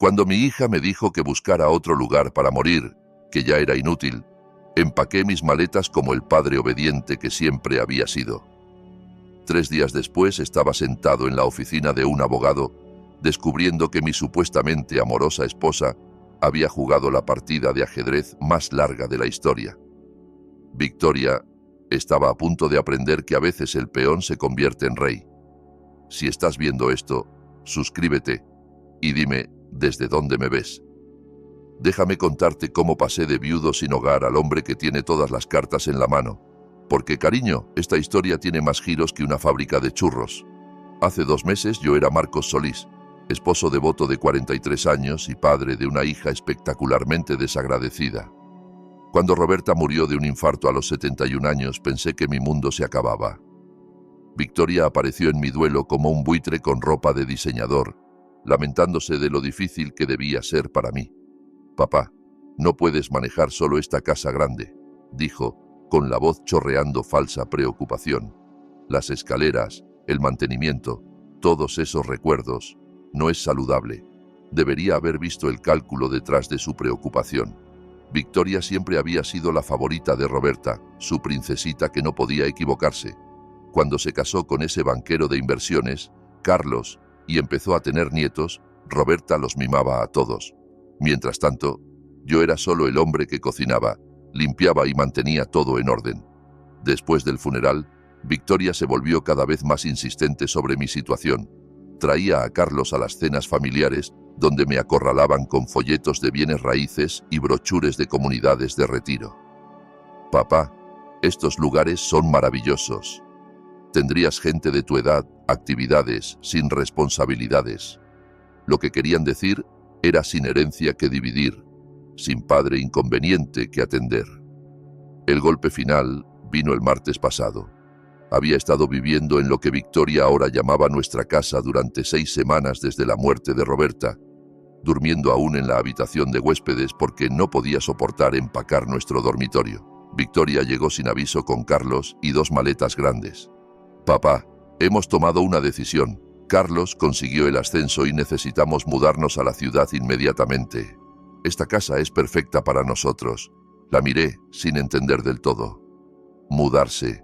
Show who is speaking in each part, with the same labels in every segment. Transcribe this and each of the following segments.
Speaker 1: Cuando mi hija me dijo que buscara otro lugar para morir, que ya era inútil, empaqué mis maletas como el padre obediente que siempre había sido. 3 días después estaba sentado en la oficina de un abogado, descubriendo que mi supuestamente amorosa esposa había jugado la partida de ajedrez más larga de la historia. Victoria estaba a punto de aprender que a veces el peón se convierte en rey. Si estás viendo esto, suscríbete y dime desde dónde me ves. Déjame contarte cómo pasé de viudo sin hogar al hombre que tiene todas las cartas en la mano. Porque, cariño, esta historia tiene más giros que una fábrica de churros. Hace 2 meses yo era Marcos Solís, esposo devoto de 43 años y padre de una hija espectacularmente desagradecida. Cuando Roberta murió de un infarto a los 71 años, pensé que mi mundo se acababa. Victoria apareció en mi duelo como un buitre con ropa de diseñador, lamentándose de lo difícil que debía ser para mí. «Papá, no puedes manejar solo esta casa grande», dijo, con la voz chorreando falsa preocupación. «Las escaleras, el mantenimiento, todos esos recuerdos, no es saludable». Debería haber visto el cálculo detrás de su preocupación. Victoria siempre había sido la favorita de Roberta, su princesita que no podía equivocarse. Cuando se casó con ese banquero de inversiones, Carlos, y empezó a tener nietos, Roberta los mimaba a todos. Mientras tanto, yo era solo el hombre que cocinaba, limpiaba y mantenía todo en orden. Después del funeral, Victoria se volvió cada vez más insistente sobre mi situación. Traía a Carlos a las cenas familiares, donde me acorralaban con folletos de bienes raíces y brochures de comunidades de retiro. «Papá, estos lugares son maravillosos. Tendrías gente de tu edad, actividades, sin responsabilidades». Lo que querían decir era sin herencia que dividir, sin padre inconveniente que atender. El golpe final vino el martes pasado. Había estado viviendo en lo que Victoria ahora llamaba nuestra casa durante 6 semanas desde la muerte de Roberta, durmiendo aún en la habitación de huéspedes porque no podía soportar empacar nuestro dormitorio. Victoria llegó sin aviso con Carlos y 2 maletas grandes. «Papá, hemos tomado una decisión. Carlos consiguió el ascenso y necesitamos mudarnos a la ciudad inmediatamente. Esta casa es perfecta para nosotros». La miré sin entender del todo. «Mudarse.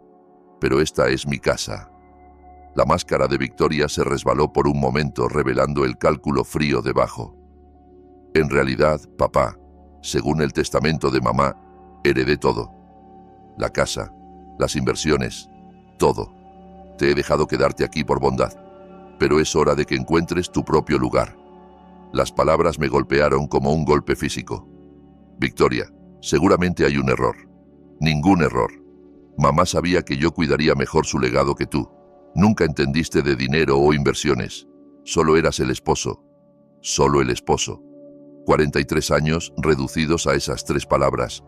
Speaker 1: Pero esta es mi casa». La máscara de Victoria se resbaló por un momento, revelando el cálculo frío debajo. «En realidad, papá, según el testamento de mamá, heredé todo. La casa, las inversiones, todo. Te he dejado quedarte aquí por bondad. Pero es hora de que encuentres tu propio lugar». Las palabras me golpearon como un golpe físico. «Victoria, seguramente hay un error». «Ningún error. Mamá sabía que yo cuidaría mejor su legado que tú. Nunca entendiste de dinero o inversiones. Solo eras el esposo. Solo el esposo». 43 años reducidos a esas 3 palabras.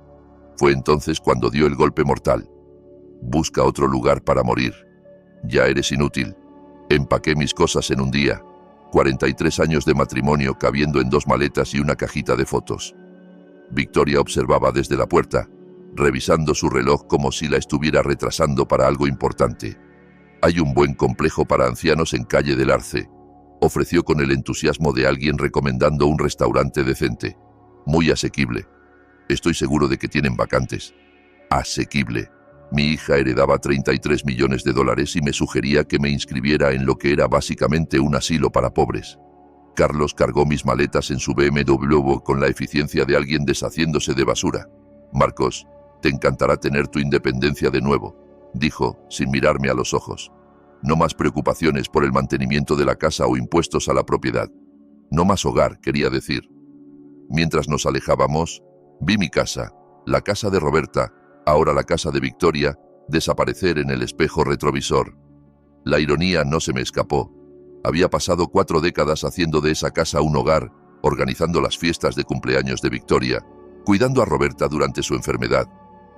Speaker 1: Fue entonces cuando dio el golpe mortal. «Busca otro lugar para morir. Ya eres inútil». Empaqué mis cosas en un día. 43 años de matrimonio cabiendo en 2 maletas y una cajita de fotos. Victoria observaba desde la puerta, revisando su reloj como si la estuviera retrasando para algo importante. «Hay un buen complejo para ancianos en Calle del Arce», ofreció con el entusiasmo de alguien recomendando un restaurante decente. «Muy asequible. Estoy seguro de que tienen vacantes». «Asequible». Mi hija heredaba $33 millones y me sugería que me inscribiera en lo que era básicamente un asilo para pobres. Carlos cargó mis maletas en su BMW con la eficiencia de alguien deshaciéndose de basura. «Marcos, te encantará tener tu independencia de nuevo», dijo, sin mirarme a los ojos. «No más preocupaciones por el mantenimiento de la casa o impuestos a la propiedad. No más hogar», quería decir. Mientras nos alejábamos, vi mi casa, la casa de Roberta, ahora la casa de Victoria, desaparecer en el espejo retrovisor. La ironía no se me escapó. Había pasado 4 décadas haciendo de esa casa un hogar, organizando las fiestas de cumpleaños de Victoria, cuidando a Roberta durante su enfermedad,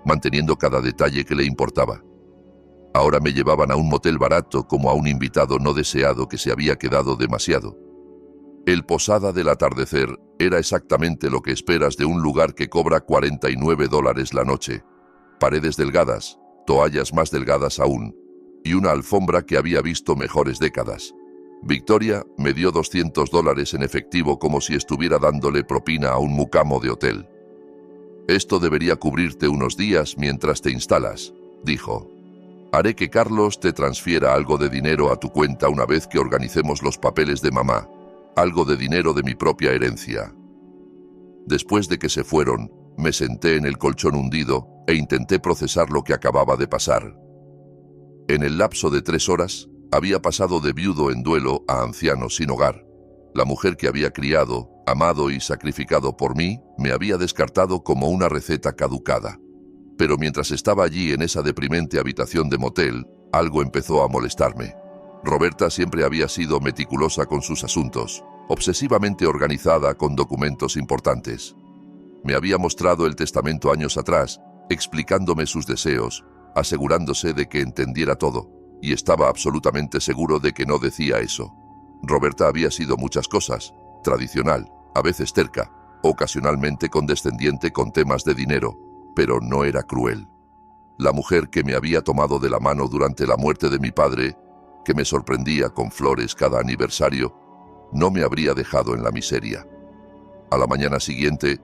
Speaker 1: manteniendo cada detalle que le importaba. Ahora me llevaban a un motel barato como a un invitado no deseado que se había quedado demasiado. El Posada del Atardecer era exactamente lo que esperas de un lugar que cobra $49 la noche. Paredes delgadas, toallas más delgadas aún, y una alfombra que había visto mejores décadas. Victoria me dio $200 en efectivo como si estuviera dándole propina a un mucamo de hotel. Esto debería cubrirte unos días mientras te instalas, dijo. Haré que Carlos te transfiera algo de dinero a tu cuenta una vez que organicemos los papeles de mamá, algo de dinero de mi propia herencia. Después de que se fueron, me senté en el colchón hundido e intenté procesar lo que acababa de pasar. En el lapso de 3 horas, había pasado de viudo en duelo a anciano sin hogar. La mujer que había criado, amado y sacrificado por mí, me había descartado como una receta caducada. Pero mientras estaba allí en esa deprimente habitación de motel, algo empezó a molestarme. Roberta siempre había sido meticulosa con sus asuntos, obsesivamente organizada con documentos importantes. Me había mostrado el testamento años atrás, explicándome sus deseos, asegurándose de que entendiera todo, y estaba absolutamente seguro de que no decía eso. Roberta había sido muchas cosas: tradicional, a veces terca, ocasionalmente condescendiente con temas de dinero, pero no era cruel. La mujer que me había tomado de la mano durante la muerte de mi padre, que me sorprendía con flores cada aniversario, no me habría dejado en la miseria. A la mañana siguiente,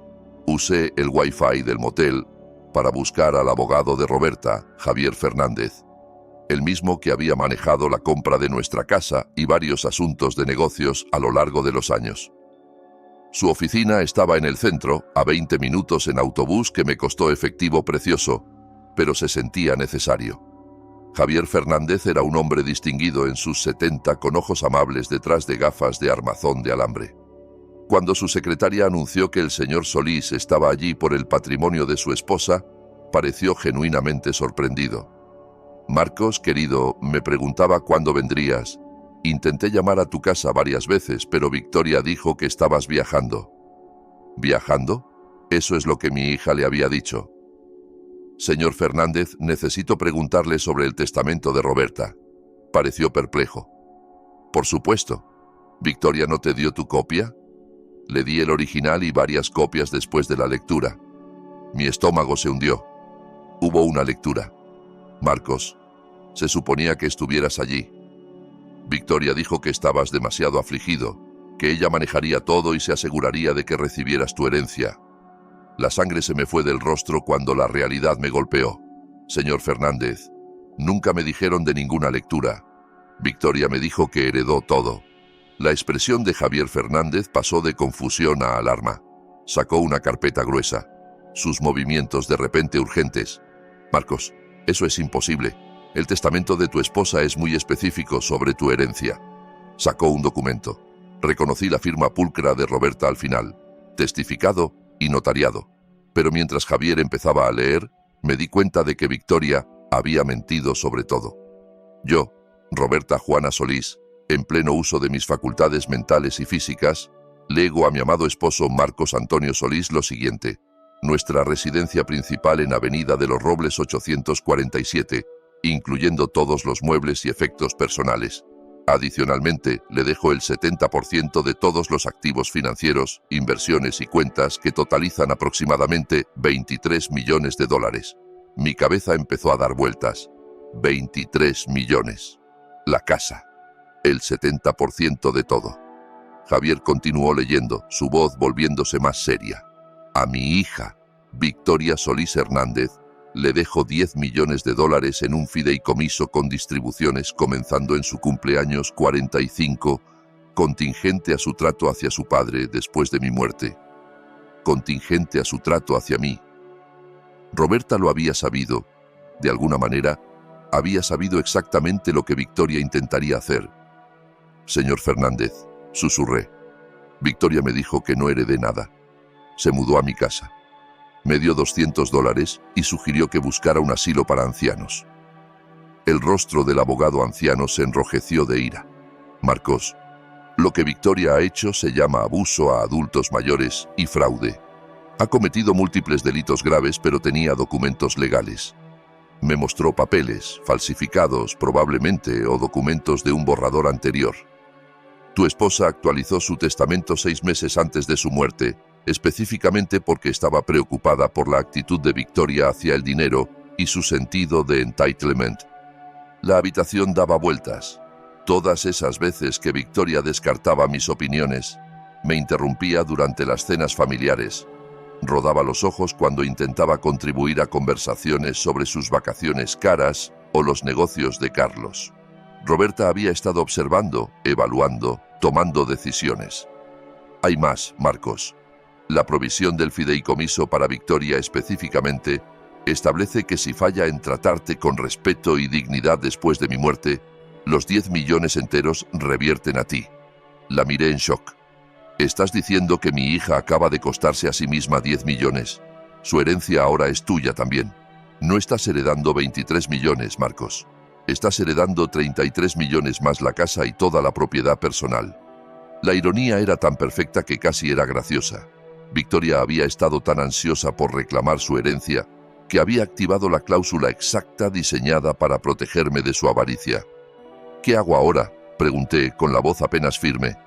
Speaker 1: usé el Wi-Fi del motel para buscar al abogado de Roberta, Javier Fernández, el mismo que había manejado la compra de nuestra casa y varios asuntos de negocios a lo largo de los años. Su oficina estaba en el centro, a 20 minutos en autobús, que me costó efectivo precioso, pero se sentía necesario. Javier Fernández era un hombre distinguido en sus 70, con ojos amables detrás de gafas de armazón de alambre. Cuando su secretaria anunció que el señor Solís estaba allí por el patrimonio de su esposa, pareció genuinamente sorprendido. Marcos, querido, me preguntaba cuándo vendrías. Intenté llamar a tu casa varias veces, pero Victoria dijo que estabas viajando. ¿Viajando? Eso es lo que mi hija le había dicho. Señor Fernández, necesito preguntarle sobre el testamento de Roberta. Pareció perplejo. Por supuesto. ¿Victoria no te dio tu copia? Le di el original y varias copias después de la lectura. Mi estómago se hundió. Hubo una lectura. Marcos, se suponía que estuvieras allí. Victoria dijo que estabas demasiado afligido, que ella manejaría todo y se aseguraría de que recibieras tu herencia. La sangre se me fue del rostro cuando la realidad me golpeó. Señor Fernández, nunca me dijeron de ninguna lectura. Victoria me dijo que heredó todo. La expresión de Javier Fernández pasó de confusión a alarma. Sacó una carpeta gruesa. Sus movimientos de repente urgentes. Marcos, eso es imposible. El testamento de tu esposa es muy específico sobre tu herencia. Sacó un documento. Reconocí la firma pulcra de Roberta al final, testificado y notariado. Pero mientras Javier empezaba a leer, me di cuenta de que Victoria había mentido sobre todo. Yo, Roberta Juana Solís, en pleno uso de mis facultades mentales y físicas, lego a mi amado esposo Marcos Antonio Solís lo siguiente: nuestra residencia principal en Avenida de los Robles 847, incluyendo todos los muebles y efectos personales. Adicionalmente, le dejo el 70% de todos los activos financieros, inversiones y cuentas, que totalizan aproximadamente $23 millones. Mi cabeza empezó a dar vueltas. 23 millones. La casa. El 70% de todo. Javier continuó leyendo, su voz volviéndose más seria. A mi hija, Victoria Solís Hernández, le dejo $10 millones en un fideicomiso con distribuciones comenzando en su cumpleaños 45, contingente a su trato hacia su padre después de mi muerte. Contingente a su trato hacia mí. Roberta lo había sabido. De alguna manera, había sabido exactamente lo que Victoria intentaría hacer. Señor Fernández, susurré. Victoria me dijo que no heredé nada. Se mudó a mi casa. Me dio $200 y sugirió que buscara un asilo para ancianos. El rostro del abogado anciano se enrojeció de ira. Marcos, lo que Victoria ha hecho se llama abuso a adultos mayores y fraude. Ha cometido múltiples delitos graves, pero tenía documentos legales. Me mostró papeles, falsificados probablemente, o documentos de un borrador anterior. Tu esposa actualizó su testamento 6 meses antes de su muerte, específicamente porque estaba preocupada por la actitud de Victoria hacia el dinero y su sentido de entitlement. La habitación daba vueltas. Todas esas veces que Victoria descartaba mis opiniones, me interrumpía durante las cenas familiares, rodaba los ojos cuando intentaba contribuir a conversaciones sobre sus vacaciones caras o los negocios de Carlos. Roberta había estado observando, evaluando, tomando decisiones. Hay más, Marcos. La provisión del fideicomiso para Victoria específicamente establece que si falla en tratarte con respeto y dignidad después de mi muerte, los 10 millones enteros revierten a ti. La miré en shock. ¿Estás diciendo que mi hija acaba de costarse a sí misma 10 millones? Su herencia ahora es tuya también. No estás heredando 23 millones, Marcos. Estás heredando 33 millones más la casa y toda la propiedad personal. La ironía era tan perfecta que casi era graciosa. Victoria había estado tan ansiosa por reclamar su herencia que había activado la cláusula exacta diseñada para protegerme de su avaricia. ¿Qué hago ahora?, pregunté con la voz apenas firme.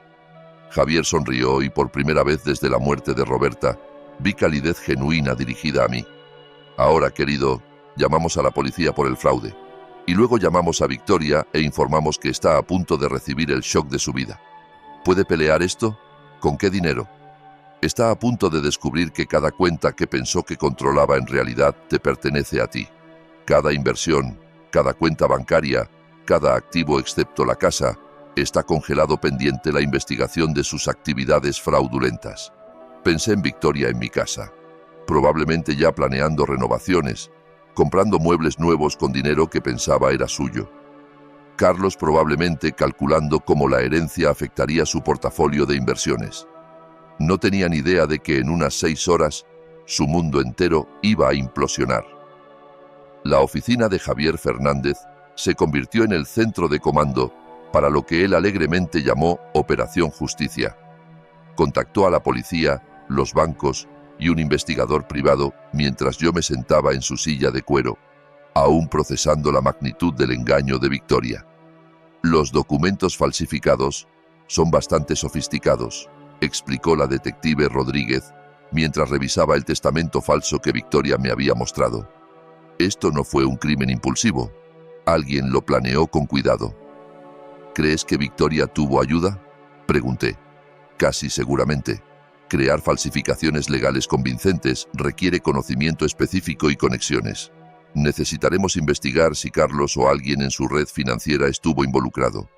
Speaker 1: Javier sonrió y por primera vez desde la muerte de Roberta vi calidez genuina dirigida a mí. Ahora, querido, llamamos a la policía por el fraude. Y luego llamamos a Victoria e informamos que está a punto de recibir el shock de su vida. ¿Puede pelear esto? ¿Con qué dinero? Está a punto de descubrir que cada cuenta que pensó que controlaba en realidad te pertenece a ti. Cada inversión, cada cuenta bancaria, cada activo excepto la casa, está congelado pendiente la investigación de sus actividades fraudulentas. Pensé en Victoria en mi casa, probablemente ya planeando renovaciones, comprando muebles nuevos con dinero que pensaba era suyo. Carlos probablemente calculando cómo la herencia afectaría su portafolio de inversiones. No tenía ni idea de que en unas 6 horas su mundo entero iba a implosionar. La oficina de Javier Fernández se convirtió en el centro de comando para lo que él alegremente llamó Operación Justicia. Contactó a la policía, los bancos y un investigador privado mientras yo me sentaba en su silla de cuero, aún procesando la magnitud del engaño de Victoria. Los documentos falsificados son bastante sofisticados, explicó la detective Rodríguez mientras revisaba el testamento falso que Victoria me había mostrado. Esto no fue un crimen impulsivo. Alguien lo planeó con cuidado. ¿Crees que Victoria tuvo ayuda?, pregunté. Casi seguramente. Crear falsificaciones legales convincentes requiere conocimiento específico y conexiones. Necesitaremos investigar si Carlos o alguien en su red financiera estuvo involucrado.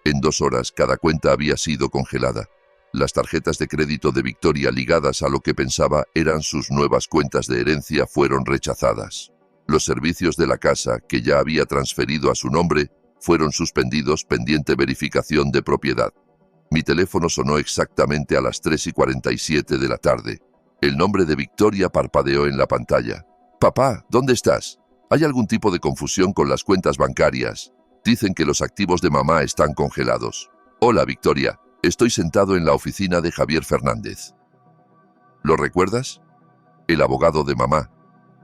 Speaker 1: En 2 horas cada cuenta había sido congelada. Las tarjetas de crédito de Victoria ligadas a lo que pensaba eran sus nuevas cuentas de herencia fueron rechazadas. Los servicios de la casa, que ya había transferido a su nombre, fueron suspendidos pendiente verificación de propiedad. Mi teléfono sonó exactamente a las 3:47 de la tarde. El nombre de Victoria parpadeó en la pantalla. «Papá, ¿dónde estás? ¿Hay algún tipo de confusión con las cuentas bancarias? Dicen que los activos de mamá están congelados». «Hola, Victoria. Estoy sentado en la oficina de Javier Fernández». «¿Lo recuerdas? El abogado de mamá.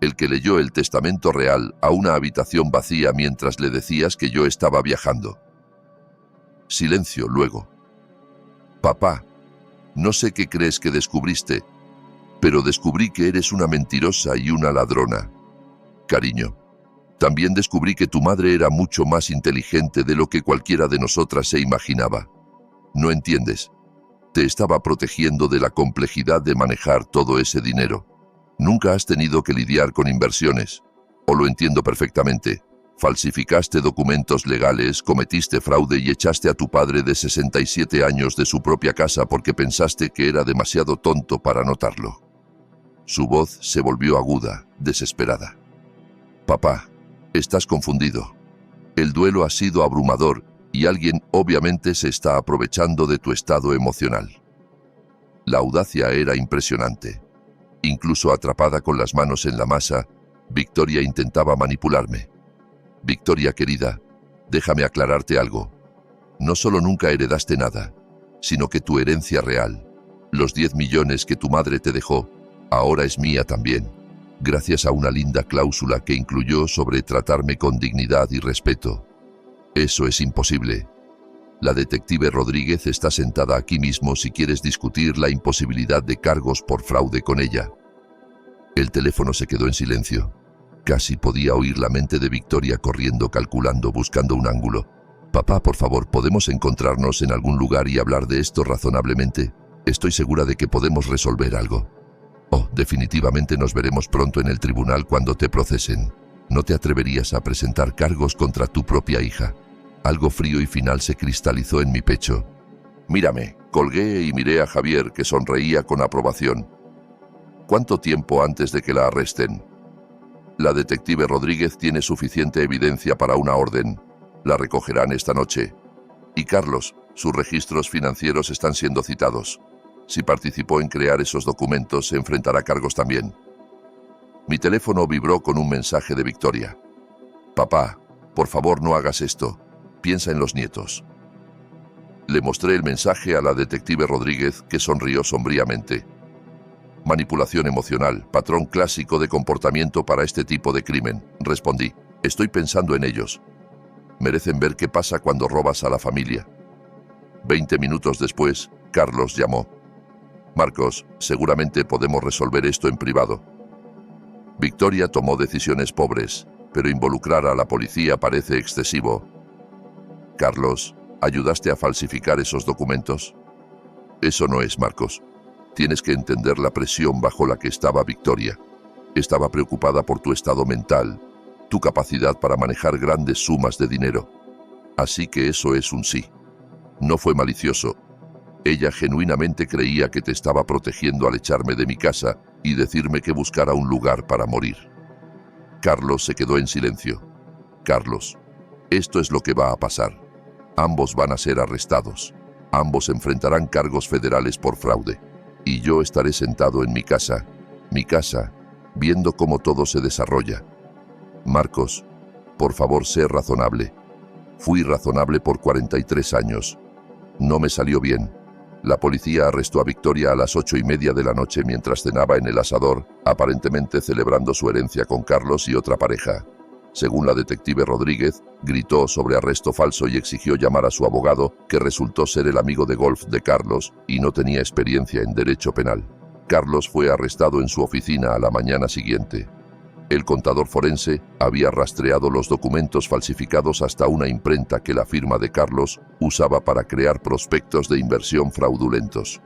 Speaker 1: El que leyó el testamento real a una habitación vacía mientras le decías que yo estaba viajando». Silencio luego. «Papá, no sé qué crees que descubriste, pero descubrí que eres una mentirosa y una ladrona. Cariño, también descubrí que tu madre era mucho más inteligente de lo que cualquiera de nosotras se imaginaba. No entiendes. Te estaba protegiendo de la complejidad de manejar todo ese dinero. Nunca has tenido que lidiar con inversiones. O lo entiendo perfectamente. Falsificaste documentos legales, cometiste fraude y echaste a tu padre de 67 años de su propia casa porque pensaste que era demasiado tonto para notarlo». Su voz se volvió aguda, desesperada. «Papá, estás confundido. El duelo ha sido abrumador y alguien obviamente se está aprovechando de tu estado emocional». La audacia era impresionante. Incluso atrapada con las manos en la masa, Victoria intentaba manipularme. «Victoria querida, déjame aclararte algo. No solo nunca heredaste nada, sino que tu herencia real, los 10 millones que tu madre te dejó, ahora es mía también, gracias a una linda cláusula que incluyó sobre tratarme con dignidad y respeto. Eso es imposible. La detective Rodríguez está sentada aquí mismo si quieres discutir la imposibilidad de cargos por fraude con ella». El teléfono se quedó en silencio. Casi podía oír la mente de Victoria corriendo, calculando, buscando un ángulo. Papá, por favor, ¿podemos encontrarnos en algún lugar y hablar de esto razonablemente? Estoy segura de que podemos resolver algo. Oh, definitivamente nos veremos pronto en el tribunal cuando te procesen. No te atreverías a presentar cargos contra tu propia hija. Algo frío y final se cristalizó en mi pecho. Mírame, colgué y miré a Javier, que sonreía con aprobación. ¿Cuánto tiempo antes de que la arresten? La detective Rodríguez tiene suficiente evidencia para una orden. La recogerán esta noche. Y Carlos, sus registros financieros están siendo citados. Si participó en crear esos documentos, se enfrentará a cargos también. Mi teléfono vibró con un mensaje de Victoria. Papá, por favor no hagas esto. Piensa en los nietos. Le mostré el mensaje a la detective Rodríguez, que sonrió sombríamente. Manipulación emocional, patrón clásico de comportamiento para este tipo de crimen, respondí. Estoy pensando en ellos. Merecen ver qué pasa cuando robas a la familia. 20 minutos después, Carlos llamó. Marcos, seguramente podemos resolver esto en privado. Victoria tomó decisiones pobres, pero involucrar a la policía parece excesivo. Carlos, ¿ayudaste a falsificar esos documentos? Eso no es, Marcos. Tienes que entender la presión bajo la que estaba Victoria. Estaba preocupada por tu estado mental, tu capacidad para manejar grandes sumas de dinero. Así que eso es un sí. No fue malicioso. Ella genuinamente creía que te estaba protegiendo al echarme de mi casa y decirme que buscara un lugar para morir. Carlos se quedó en silencio. Carlos, esto es lo que va a pasar. Ambos van a ser arrestados. Ambos enfrentarán cargos federales por fraude. Y yo estaré sentado en mi casa, viendo cómo todo se desarrolla. Marcos, por favor, sé razonable. Fui razonable por 43 años. No me salió bien. La policía arrestó a Victoria a las 8:30 de la noche mientras cenaba en el asador, aparentemente celebrando su herencia con Carlos y otra pareja. Según la detective Rodríguez, gritó sobre arresto falso y exigió llamar a su abogado, que resultó ser el amigo de golf de Carlos y no tenía experiencia en derecho penal. Carlos fue arrestado en su oficina a la mañana siguiente. El contador forense había rastreado los documentos falsificados hasta una imprenta que la firma de Carlos usaba para crear prospectos de inversión fraudulentos.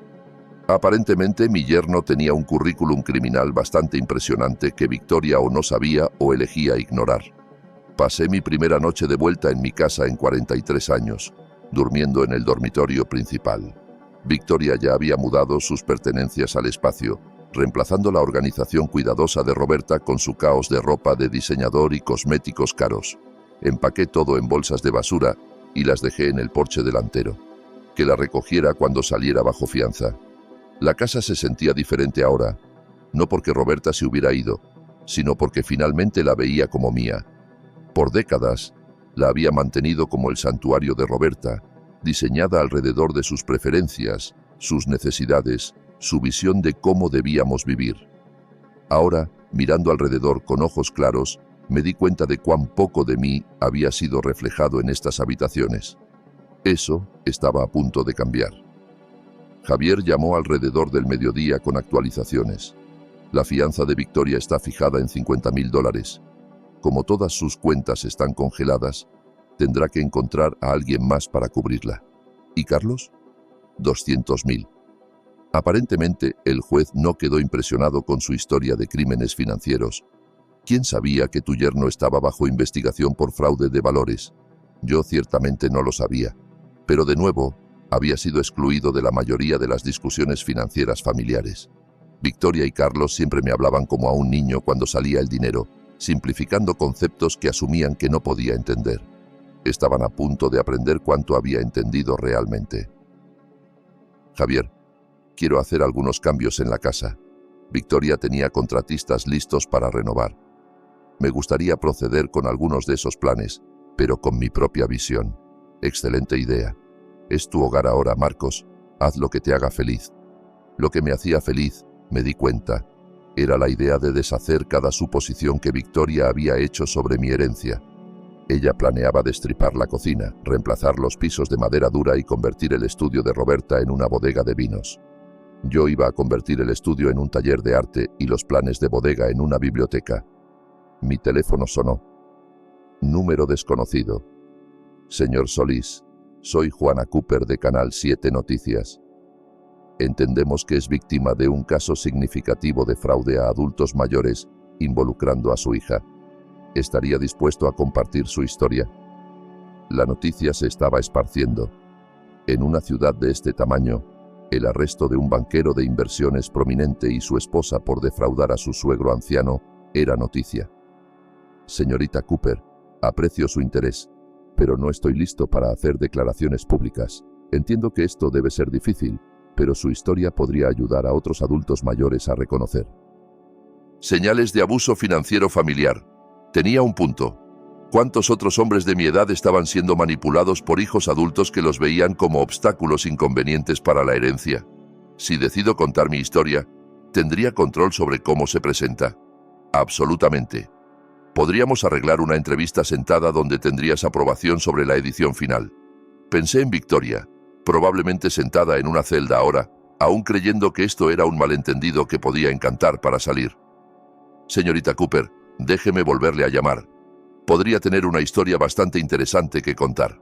Speaker 1: Aparentemente, mi yerno tenía un currículum criminal bastante impresionante que Victoria o no sabía o elegía ignorar. Pasé mi primera noche de vuelta en mi casa en 43 años, durmiendo en el dormitorio principal. Victoria ya había mudado sus pertenencias al espacio, reemplazando la organización cuidadosa de Roberta con su caos de ropa de diseñador y cosméticos caros. Empaqué todo en bolsas de basura y las dejé en el porche delantero. Que la recogiera cuando saliera bajo fianza. La casa se sentía diferente ahora, no porque Roberta se hubiera ido, sino porque finalmente la veía como mía. Por décadas, la había mantenido como el santuario de Roberta, diseñada alrededor de sus preferencias, sus necesidades, su visión de cómo debíamos vivir. Ahora, mirando alrededor con ojos claros, me di cuenta de cuán poco de mí había sido reflejado en estas habitaciones. Eso estaba a punto de cambiar. Javier llamó alrededor del mediodía con actualizaciones. La fianza de Victoria está fijada en $50,000. Como todas sus cuentas están congeladas, tendrá que encontrar a alguien más para cubrirla. ¿Y Carlos? 200,000. Aparentemente, el juez no quedó impresionado con su historia de crímenes financieros. ¿Quién sabía que tu yerno estaba bajo investigación por fraude de valores? Yo ciertamente no lo sabía. Pero de nuevo, había sido excluido de la mayoría de las discusiones financieras familiares. Victoria y Carlos siempre me hablaban como a un niño cuando salía el dinero, simplificando conceptos que asumían que no podía entender. Estaban a punto de aprender cuánto había entendido realmente. Javier, quiero hacer algunos cambios en la casa. Victoria tenía contratistas listos para renovar. Me gustaría proceder con algunos de esos planes, pero con mi propia visión. Excelente idea. Es tu hogar ahora, Marcos. Haz lo que te haga feliz. Lo que me hacía feliz, me di cuenta, era la idea de deshacer cada suposición que Victoria había hecho sobre mi herencia. Ella planeaba destripar la cocina, reemplazar los pisos de madera dura y convertir el estudio de Roberta en una bodega de vinos. Yo iba a convertir el estudio en un taller de arte y los planes de bodega en una biblioteca. Mi teléfono sonó. Número desconocido. Señor Solís, soy Juana Cooper de Canal 7 Noticias. Entendemos que es víctima de un caso significativo de fraude a adultos mayores involucrando a su hija. ¿Estaría dispuesto a compartir su historia? La noticia se estaba esparciendo. En una ciudad de este tamaño, el arresto de un banquero de inversiones prominente y su esposa por defraudar a su suegro anciano era noticia. Señorita Cooper, aprecio su interés, pero no estoy listo para hacer declaraciones públicas. Entiendo que esto debe ser difícil, pero su historia podría ayudar a otros adultos mayores a reconocer. Señales de abuso financiero familiar. Tenía un punto. ¿Cuántos otros hombres de mi edad estaban siendo manipulados por hijos adultos que los veían como obstáculos inconvenientes para la herencia? Si decido contar mi historia, ¿tendría control sobre cómo se presenta? Absolutamente. Podríamos arreglar una entrevista sentada donde tendrías aprobación sobre la edición final. Pensé en Victoria, probablemente sentada en una celda ahora, aún creyendo que esto era un malentendido que podía encantar para salir. Señorita Cooper, déjeme volverle a llamar. Podría tener una historia bastante interesante que contar.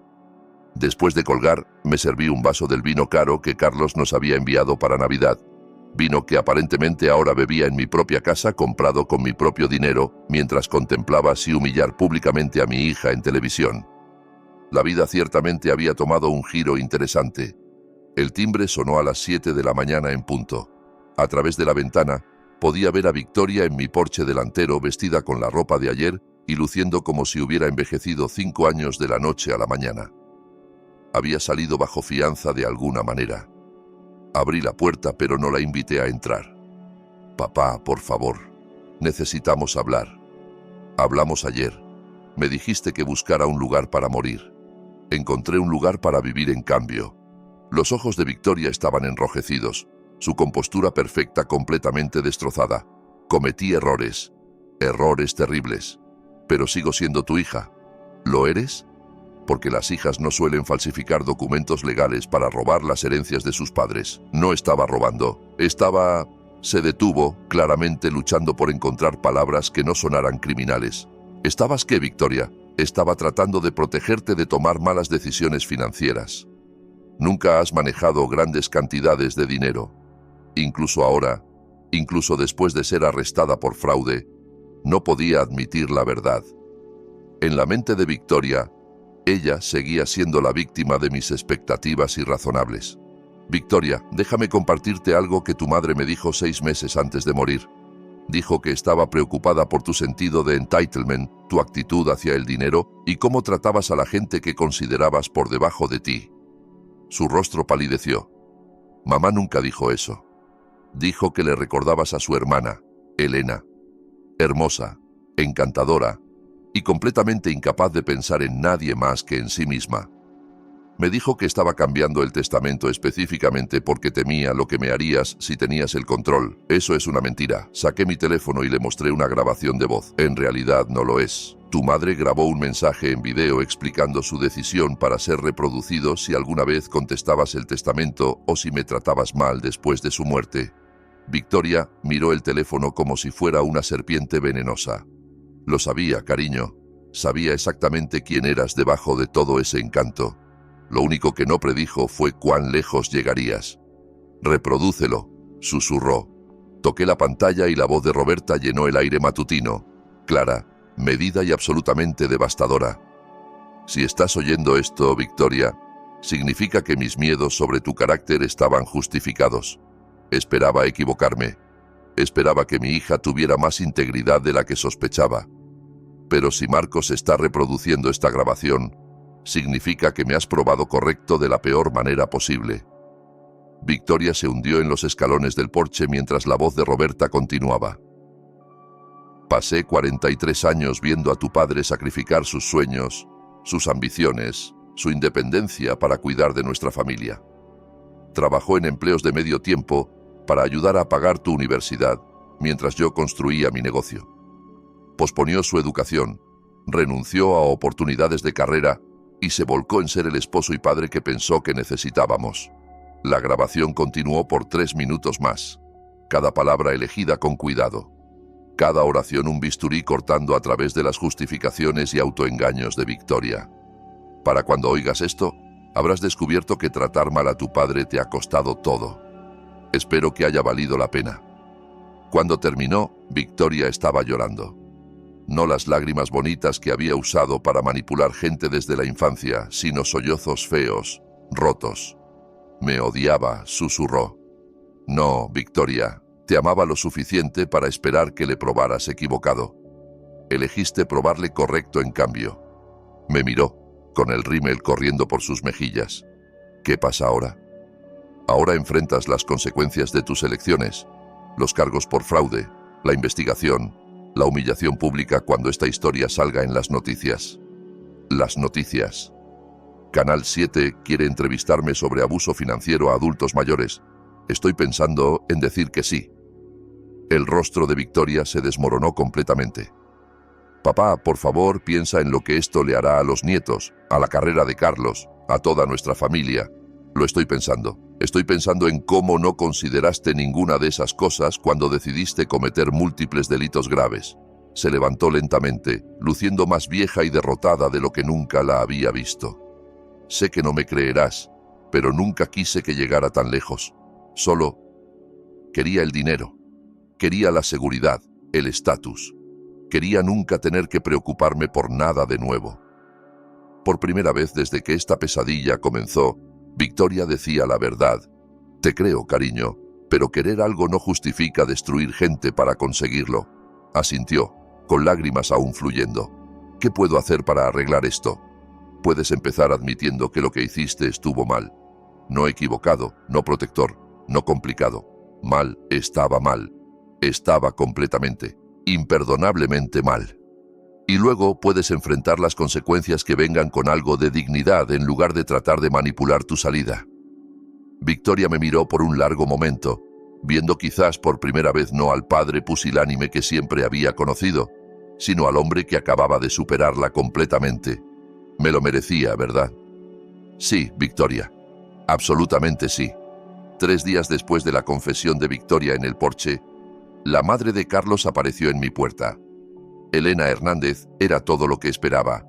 Speaker 1: Después de colgar, me serví un vaso del vino caro que Carlos nos había enviado para Navidad. Vino que aparentemente ahora bebía en mi propia casa comprado con mi propio dinero, mientras contemplaba así humillar públicamente a mi hija en televisión. La vida ciertamente había tomado un giro interesante. El timbre sonó a las 7 de la mañana en punto. A través de la ventana, podía ver a Victoria en mi porche delantero vestida con la ropa de ayer y luciendo como si hubiera envejecido 5 años de la noche a la mañana. Había salido bajo fianza de alguna manera. Abrí la puerta, pero no la invité a entrar. Papá, por favor, necesitamos hablar. Hablamos ayer. Me dijiste que buscara un lugar para morir. Encontré un lugar para vivir en cambio. Los ojos de Victoria estaban enrojecidos, su compostura perfecta completamente destrozada. Cometí errores terribles. Pero sigo siendo tu hija. ¿Lo eres? Porque las hijas no suelen falsificar documentos legales para robar las herencias de sus padres. No estaba robando. Se detuvo, claramente luchando por encontrar palabras que no sonaran criminales. ¿Estabas qué, Victoria? Estaba tratando de protegerte de tomar malas decisiones financieras. Nunca has manejado grandes cantidades de dinero. Incluso ahora, incluso después de ser arrestada por fraude, no podía admitir la verdad. En la mente de Victoria, ella seguía siendo la víctima de mis expectativas irrazonables. Victoria, déjame compartirte algo que tu madre me dijo 6 meses antes de morir. Dijo que estaba preocupada por tu sentido de entitlement, tu actitud hacia el dinero y cómo tratabas a la gente que considerabas por debajo de ti. Su rostro palideció. Mamá nunca dijo eso. Dijo que le recordabas a su hermana, Elena. Hermosa, encantadora y completamente incapaz de pensar en nadie más que en sí misma. Me dijo que estaba cambiando el testamento específicamente porque temía lo que me harías si tenías el control. Eso es una mentira. Saqué mi teléfono y le mostré una grabación de voz. En realidad no lo es. Tu madre grabó un mensaje en video explicando su decisión para ser reproducido si alguna vez contestabas el testamento o si me tratabas mal después de su muerte. Victoria miró el teléfono como si fuera una serpiente venenosa. Lo sabía, cariño. Sabía exactamente quién eras debajo de todo ese encanto. Lo único que no predijo fue cuán lejos llegarías. Reprodúcelo, susurró. Toqué la pantalla y la voz de Roberta llenó el aire matutino. Clara, medida y absolutamente devastadora. Si estás oyendo esto, Victoria, significa que mis miedos sobre tu carácter estaban justificados. Esperaba equivocarme. Esperaba que mi hija tuviera más integridad de la que sospechaba. Pero si Marcos está reproduciendo esta grabación, significa que me has probado correcto de la peor manera posible. Victoria se hundió en los escalones del porche mientras la voz de Roberta continuaba. Pasé 43 años viendo a tu padre sacrificar sus sueños, sus ambiciones, su independencia para cuidar de nuestra familia. Trabajó en empleos de medio tiempo para ayudar a pagar tu universidad, mientras yo construía mi negocio. Posponió su educación, renunció a oportunidades de carrera y se volcó en ser el esposo y padre que pensó que necesitábamos. La grabación continuó por 3 minutos más, cada palabra elegida con cuidado, cada oración un bisturí cortando a través de las justificaciones y autoengaños de Victoria. Para cuando oigas esto, habrás descubierto que tratar mal a tu padre te ha costado todo. Espero que haya valido la pena. Cuando terminó, Victoria estaba llorando. No las lágrimas bonitas que había usado para manipular gente desde la infancia, sino sollozos feos, rotos. Me odiaba, susurró. No, Victoria, te amaba lo suficiente para esperar que le probaras equivocado. Elegiste probarle correcto en cambio. Me miró, con el rímel corriendo por sus mejillas. ¿Qué pasa ahora? Ahora enfrentas las consecuencias de tus elecciones, los cargos por fraude, la investigación, la humillación pública cuando esta historia salga en las noticias. Las noticias. Canal 7 quiere entrevistarme sobre abuso financiero a adultos mayores. Estoy pensando en decir que sí. El rostro de Victoria se desmoronó completamente. Papá, por favor, piensa en lo que esto le hará a los nietos, a la carrera de Carlos, a toda nuestra familia. Lo estoy pensando. Estoy pensando en cómo no consideraste ninguna de esas cosas cuando decidiste cometer múltiples delitos graves. Se levantó lentamente, luciendo más vieja y derrotada de lo que nunca la había visto. Sé que no me creerás, pero nunca quise que llegara tan lejos. Solo quería el dinero. Quería la seguridad, el estatus. Quería nunca tener que preocuparme por nada de nuevo. Por primera vez desde que esta pesadilla comenzó, Victoria decía la verdad. Te creo, cariño, pero querer algo no justifica destruir gente para conseguirlo. Asintió, con lágrimas aún fluyendo. ¿Qué puedo hacer para arreglar esto? Puedes empezar admitiendo que lo que hiciste estuvo mal. No equivocado, no protector, no complicado. Mal, estaba mal. Estaba completamente, imperdonablemente mal. Y luego puedes enfrentar las consecuencias que vengan con algo de dignidad en lugar de tratar de manipular tu salida. Victoria me miró por un largo momento, viendo quizás por primera vez no al padre pusilánime que siempre había conocido, sino al hombre que acababa de superarla completamente. Me lo merecía, ¿verdad? Sí, Victoria. Absolutamente sí. 3 días después de la confesión de Victoria en el porche, la madre de Carlos apareció en mi puerta. Elena Hernández era todo lo que esperaba.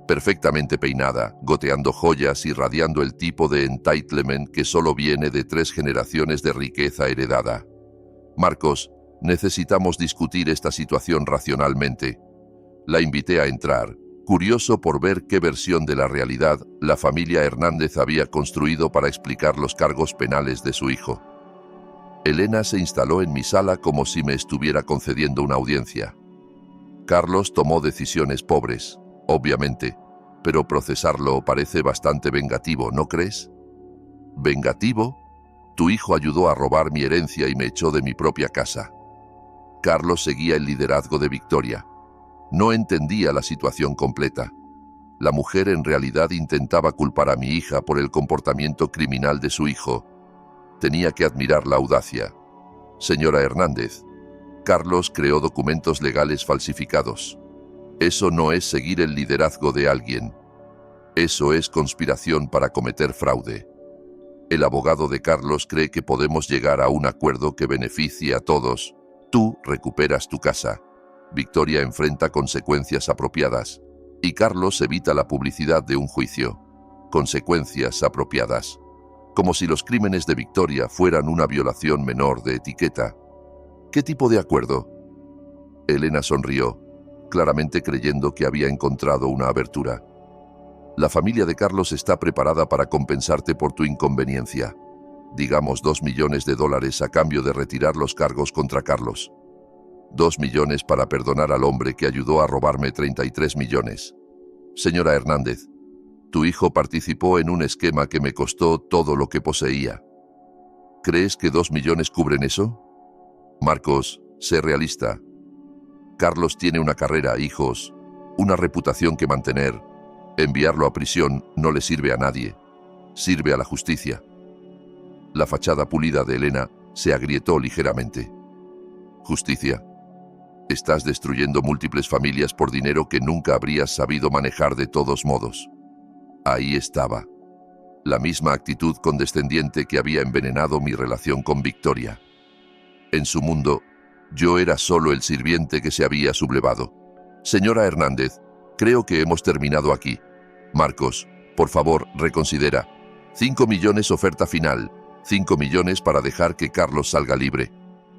Speaker 1: Perfectamente peinada, goteando joyas y radiando el tipo de entitlement que solo viene de 3 generaciones de riqueza heredada. Marcos, necesitamos discutir esta situación racionalmente. La invité a entrar, curioso por ver qué versión de la realidad la familia Hernández había construido para explicar los cargos penales de su hijo. Elena se instaló en mi sala como si me estuviera concediendo una audiencia. Carlos tomó decisiones pobres, obviamente, pero procesarlo parece bastante vengativo, ¿no crees? ¿Vengativo? Tu hijo ayudó a robar mi herencia y me echó de mi propia casa. Carlos seguía el liderazgo de Victoria. No entendía la situación completa. La mujer en realidad intentaba culpar a mi hija por el comportamiento criminal de su hijo. Tenía que admirar la audacia. Señora Hernández, Carlos creó documentos legales falsificados. Eso no es seguir el liderazgo de alguien. Eso es conspiración para cometer fraude. El abogado de Carlos cree que podemos llegar a un acuerdo que beneficie a todos. Tú recuperas tu casa. Victoria enfrenta consecuencias apropiadas. Y Carlos evita la publicidad de un juicio. Consecuencias apropiadas. Como si los crímenes de Victoria fueran una violación menor de etiqueta. ¿Qué tipo de acuerdo? Elena sonrió, claramente creyendo que había encontrado una abertura. La familia de Carlos está preparada para compensarte por tu inconveniencia. Digamos $2 millones a cambio de retirar los cargos contra Carlos. 2 millones para perdonar al hombre que ayudó a robarme 33 millones. Señora Hernández, tu hijo participó en un esquema que me costó todo lo que poseía. ¿Crees que 2 millones cubren eso? Marcos, sé realista. Carlos tiene una carrera, hijos, una reputación que mantener. Enviarlo a prisión no le sirve a nadie. Sirve a la justicia. La fachada pulida de Elena se agrietó ligeramente. Justicia. Estás destruyendo múltiples familias por dinero que nunca habrías sabido manejar de todos modos. Ahí estaba. La misma actitud condescendiente que había envenenado mi relación con Victoria. En su mundo, yo era solo el sirviente que se había sublevado. Señora Hernández, creo que hemos terminado aquí. Marcos, por favor, reconsidera. 5 millones oferta final. 5 millones para dejar que Carlos salga libre.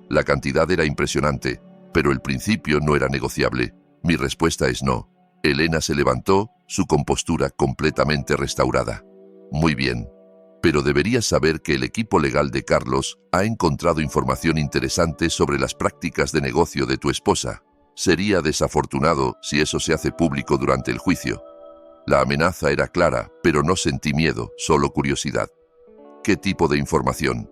Speaker 1: La cantidad era impresionante, pero el principio no era negociable. Mi respuesta es no. Elena se levantó, su compostura completamente restaurada. Muy bien. Pero deberías saber que el equipo legal de Carlos ha encontrado información interesante sobre las prácticas de negocio de tu esposa. Sería desafortunado si eso se hace público durante el juicio. La amenaza era clara, pero no sentí miedo, solo curiosidad. ¿Qué tipo de información?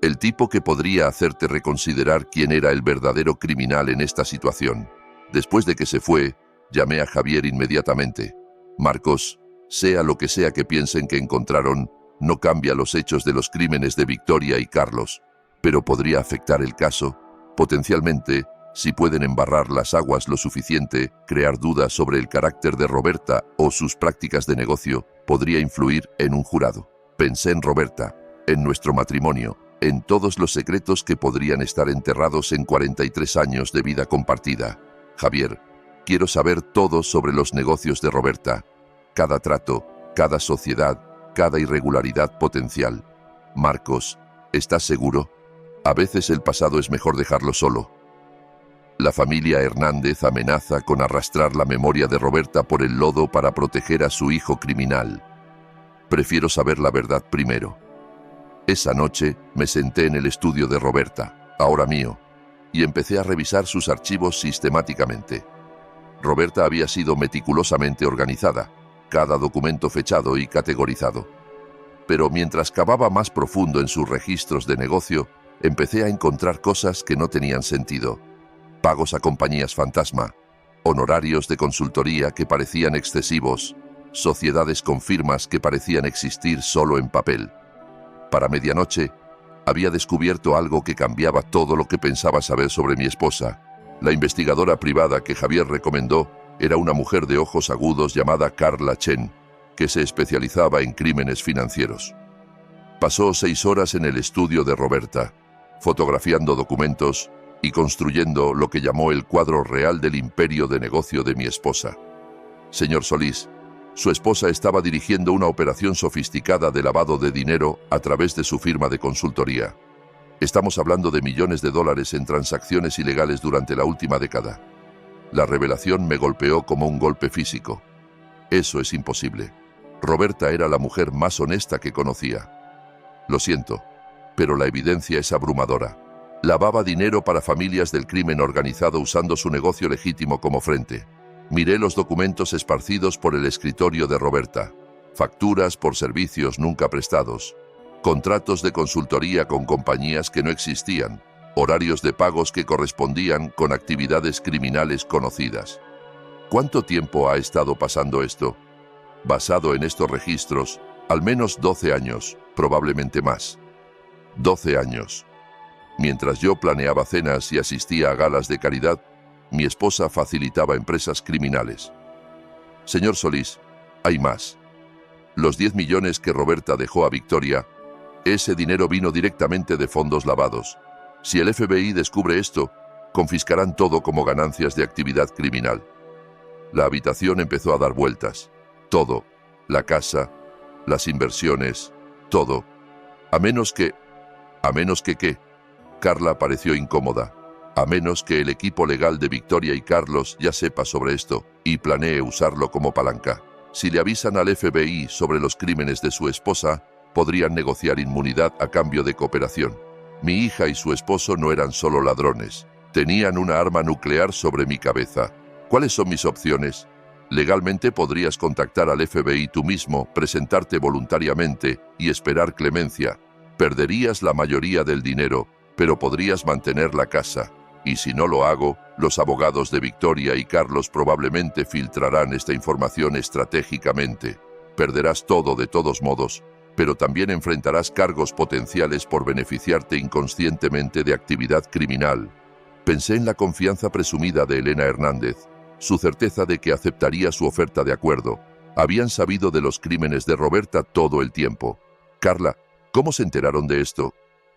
Speaker 1: El tipo que podría hacerte reconsiderar quién era el verdadero criminal en esta situación. Después de que se fue, llamé a Javier inmediatamente. Marcos, sea lo que sea que piensen que encontraron, no cambia los hechos de los crímenes de Victoria y Carlos, pero podría afectar el caso. Potencialmente, si pueden embarrar las aguas lo suficiente, crear dudas sobre el carácter de Roberta o sus prácticas de negocio, podría influir en un jurado. Pensé en Roberta, en nuestro matrimonio, en todos los secretos que podrían estar enterrados en 43 años de vida compartida. Javier, quiero saber todo sobre los negocios de Roberta, cada trato, cada sociedad, cada irregularidad potencial. Marcos, ¿estás seguro? A veces el pasado es mejor dejarlo solo. La familia Hernández amenaza con arrastrar la memoria de Roberta por el lodo para proteger a su hijo criminal. Prefiero saber la verdad primero. Esa noche me senté en el estudio de Roberta, ahora mío, y empecé a revisar sus archivos sistemáticamente. Roberta había sido meticulosamente organizada, cada documento fechado y categorizado. Pero mientras cavaba más profundo en sus registros de negocio, empecé a encontrar cosas que no tenían sentido. Pagos a compañías fantasma, honorarios de consultoría que parecían excesivos, sociedades con firmas que parecían existir solo en papel. Para medianoche, había descubierto algo que cambiaba todo lo que pensaba saber sobre mi esposa. La investigadora privada que Javier recomendó era una mujer de ojos agudos llamada Carla Chen, que se especializaba en crímenes financieros. Pasó 6 horas en el estudio de Roberta, fotografiando documentos y construyendo lo que llamó el cuadro real del imperio de negocio de mi esposa. Señor Solís, su esposa estaba dirigiendo una operación sofisticada de lavado de dinero a través de su firma de consultoría. Estamos hablando de millones de dólares en transacciones ilegales durante la última década. La revelación me golpeó como un golpe físico. Eso es imposible. Roberta era la mujer más honesta que conocía. Lo siento, pero la evidencia es abrumadora. Lavaba dinero para familias del crimen organizado usando su negocio legítimo como frente. Miré los documentos esparcidos por el escritorio de Roberta. Facturas por servicios nunca prestados. Contratos de consultoría con compañías que no existían. Horarios de pagos que correspondían con actividades criminales conocidas. ¿Cuánto tiempo ha estado pasando esto? Basado en estos registros, al menos 12 años, probablemente más. 12 años. Mientras yo planeaba cenas y asistía a galas de caridad, mi esposa facilitaba empresas criminales. Señor Solís, hay más. Los 10 millones que Roberta dejó a Victoria, ese dinero vino directamente de fondos lavados. Si el FBI descubre esto, confiscarán todo como ganancias de actividad criminal. La habitación empezó a dar vueltas. Todo. La casa, las inversiones, todo. A menos que ¿qué? Carla pareció incómoda. A menos que el equipo legal de Victoria y Carlos ya sepa sobre esto y planee usarlo como palanca. Si le avisan al FBI sobre los crímenes de su esposa, podrían negociar inmunidad a cambio de cooperación. Mi hija y su esposo no eran solo ladrones. Tenían una arma nuclear sobre mi cabeza. ¿Cuáles son mis opciones? Legalmente podrías contactar al FBI tú mismo, presentarte voluntariamente y esperar clemencia. Perderías la mayoría del dinero, pero podrías mantener la casa. Y si no lo hago, los abogados de Victoria y Carlos probablemente filtrarán esta información estratégicamente. Perderás todo de todos modos, pero también enfrentarás cargos potenciales por beneficiarte inconscientemente de actividad criminal. Pensé en la confianza presumida de Elena Hernández, su certeza de que aceptaría su oferta de acuerdo. Habían sabido de los crímenes de Roberta todo el tiempo. Carla, ¿cómo se enteraron de esto?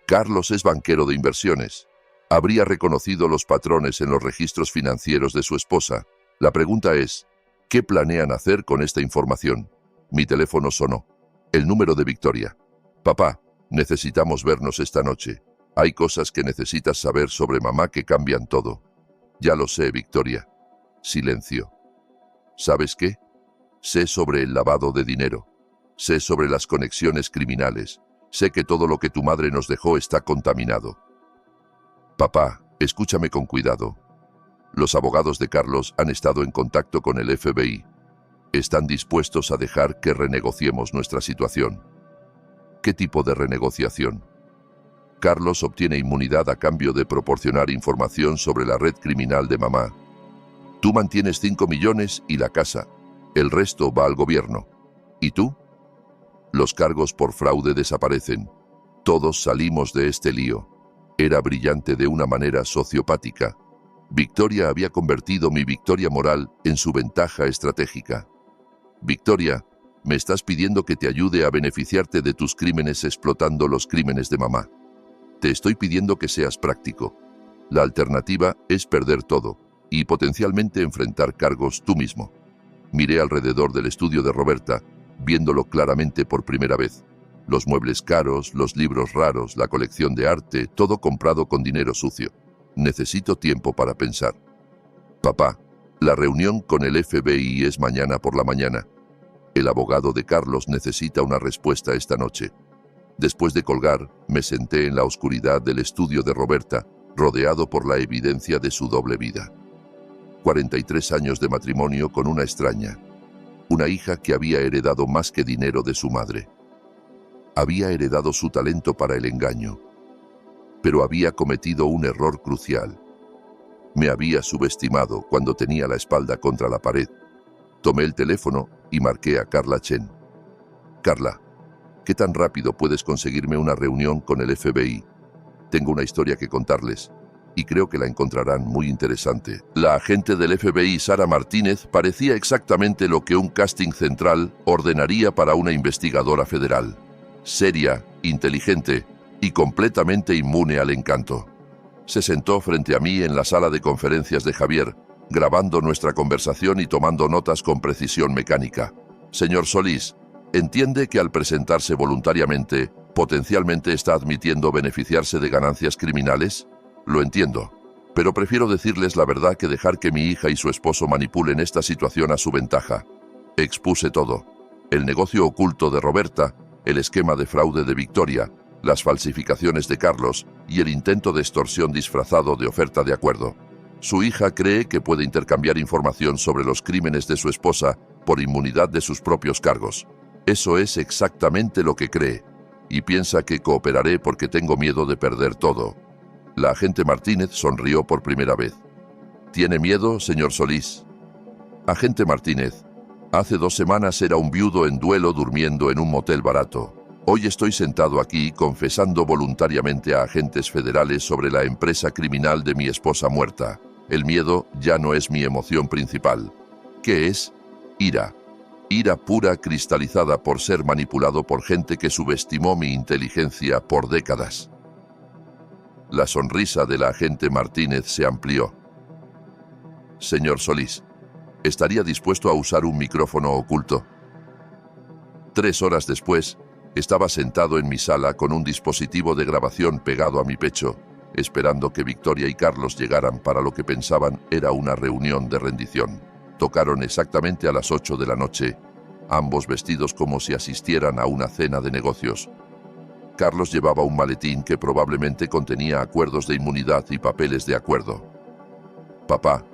Speaker 1: Carlos es banquero de inversiones. Habría reconocido los patrones en los registros financieros de su esposa. La pregunta es, ¿qué planean hacer con esta información? Mi teléfono sonó. El número de Victoria. Papá, necesitamos vernos esta noche. Hay cosas que necesitas saber sobre mamá que cambian todo. Ya lo sé, Victoria. Silencio. ¿Sabes qué? Sé sobre el lavado de dinero. Sé sobre las conexiones criminales. Sé que todo lo que tu madre nos dejó está contaminado. Papá, escúchame con cuidado. Los abogados de Carlos han estado en contacto con el FBI. Están dispuestos a dejar que renegociemos nuestra situación. ¿Qué tipo de renegociación? Carlos obtiene inmunidad a cambio de proporcionar información sobre la red criminal de mamá. Tú mantienes 5 millones y la casa. El resto va al gobierno. ¿Y tú? Los cargos por fraude desaparecen. Todos salimos de este lío. Era brillante de una manera sociopática. Victoria había convertido mi victoria moral en su ventaja estratégica. Victoria, me estás pidiendo que te ayude a beneficiarte de tus crímenes explotando los crímenes de mamá. Te estoy pidiendo que seas práctico. La alternativa es perder todo y potencialmente enfrentar cargos tú mismo. Miré alrededor del estudio de Roberta, viéndolo claramente por primera vez. Los muebles caros, los libros raros, la colección de arte, todo comprado con dinero sucio. Necesito tiempo para pensar. Papá, la reunión con el FBI es mañana por la mañana. El abogado de Carlos necesita una respuesta esta noche. Después de colgar, me senté en la oscuridad del estudio de Roberta, rodeado por la evidencia de su doble vida. 43 años de matrimonio con una extraña. Una hija que había heredado más que dinero de su madre. Había heredado su talento para el engaño. Pero había cometido un error crucial. Me había subestimado cuando tenía la espalda contra la pared. Tomé el teléfono y marqué a Carla Chen. Carla, ¿qué tan rápido puedes conseguirme una reunión con el FBI? Tengo una historia que contarles, y creo que la encontrarán muy interesante. La agente del FBI, Sara Martínez, parecía exactamente lo que un casting central ordenaría para una investigadora federal. Seria, inteligente y completamente inmune al encanto. Se sentó frente a mí en la sala de conferencias de Javier, grabando nuestra conversación y tomando notas con precisión mecánica. Señor Solís, entiende que al presentarse voluntariamente, potencialmente está admitiendo beneficiarse de ganancias criminales. Lo entiendo, pero prefiero decirles la verdad que dejar que mi hija y su esposo manipulen esta situación a su ventaja. Expuse todo. El negocio oculto de Roberta, el esquema de fraude de Victoria, las falsificaciones de Carlos y el intento de extorsión disfrazado de oferta de acuerdo. Su hija cree que puede intercambiar información sobre los crímenes de su esposa por inmunidad de sus propios cargos. Eso es exactamente lo que cree, y piensa que cooperaré porque tengo miedo de perder todo. La agente Martínez sonrió por primera vez. ¿Tiene miedo, señor Solís? Agente Martínez, hace 2 semanas era un viudo en duelo durmiendo en un motel barato. Hoy estoy sentado aquí confesando voluntariamente a agentes federales sobre la empresa criminal de mi esposa muerta. El miedo ya no es mi emoción principal. ¿Qué es? Ira. Ira pura cristalizada por ser manipulado por gente que subestimó mi inteligencia por décadas. La sonrisa de la agente Martínez se amplió. Señor Solís, ¿estaría dispuesto a usar un micrófono oculto? 3 horas después, estaba sentado en mi sala con un dispositivo de grabación pegado a mi pecho, esperando que Victoria y Carlos llegaran para lo que pensaban era una reunión de rendición. Tocaron exactamente a las 8 de la noche, ambos vestidos como si asistieran a una cena de negocios. Carlos llevaba un maletín que probablemente contenía acuerdos de inmunidad y papeles de acuerdo. Papá,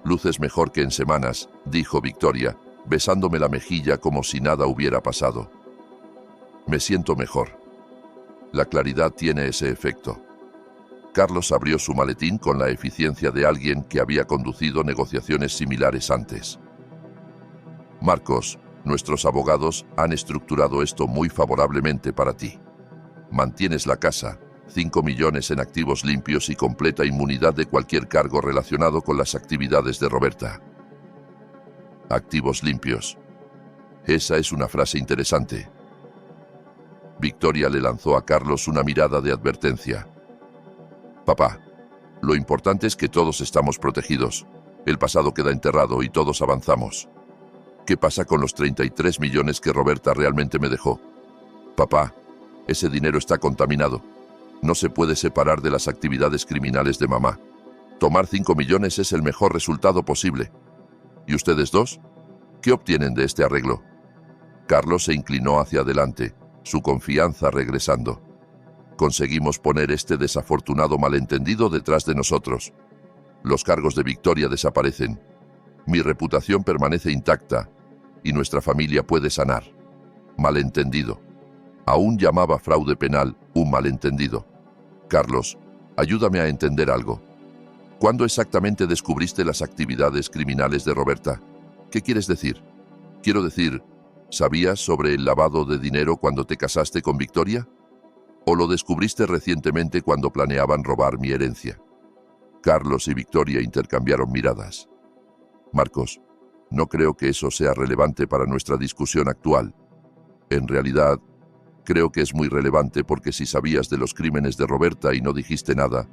Speaker 1: luces mejor que en semanas, dijo Victoria, besándome la mejilla como si nada hubiera pasado. Me siento mejor. La claridad tiene ese efecto. Carlos abrió su maletín con la eficiencia de alguien que había conducido negociaciones similares antes. Marcos, nuestros abogados han estructurado esto muy favorablemente para ti. Mantienes la casa, 5 millones en activos limpios y completa inmunidad de cualquier cargo relacionado con las actividades de Roberta. Activos limpios. Esa es una frase interesante. Victoria le lanzó a Carlos una mirada de advertencia. Papá, lo importante es que todos estamos protegidos. El pasado queda enterrado y todos avanzamos. ¿Qué pasa con los 33 millones que Roberta realmente me dejó? Papá, ese dinero está contaminado. No se puede separar de las actividades criminales de mamá. Tomar 5 millones es el mejor resultado posible. ¿Y ustedes dos? ¿Qué obtienen de este arreglo? Carlos se inclinó hacia adelante, su confianza regresando. Conseguimos poner este desafortunado malentendido detrás de nosotros. Los cargos de Victoria desaparecen. Mi reputación permanece intacta y nuestra familia puede sanar. Malentendido. Aún llamaba fraude penal un malentendido. Carlos, ayúdame a entender algo. ¿Cuándo exactamente descubriste las actividades criminales de Roberta? ¿Qué quieres decir? Quiero decir, ¿sabías sobre el lavado de dinero cuando te casaste con Victoria? ¿O lo descubriste recientemente cuando planeaban robar mi herencia? Carlos y Victoria intercambiaron miradas. Marcos, no creo que eso sea relevante para nuestra discusión actual. En realidad, creo que es muy relevante porque si sabías de los crímenes de Roberta y no dijiste nada,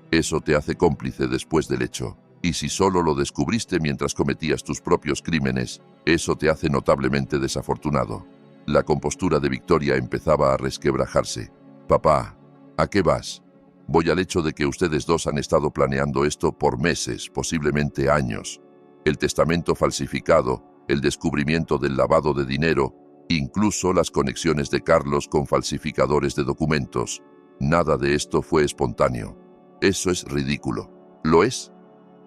Speaker 1: eso te hace cómplice después del hecho. Y si solo lo descubriste mientras cometías tus propios crímenes, eso te hace notablemente desafortunado. La compostura de Victoria empezaba a resquebrajarse. Papá, ¿a qué vas? Voy al hecho de que ustedes dos han estado planeando esto por meses, posiblemente años. El testamento falsificado, el descubrimiento del lavado de dinero, incluso las conexiones de Carlos con falsificadores de documentos. Nada de esto fue espontáneo. Eso es ridículo. ¿Lo es?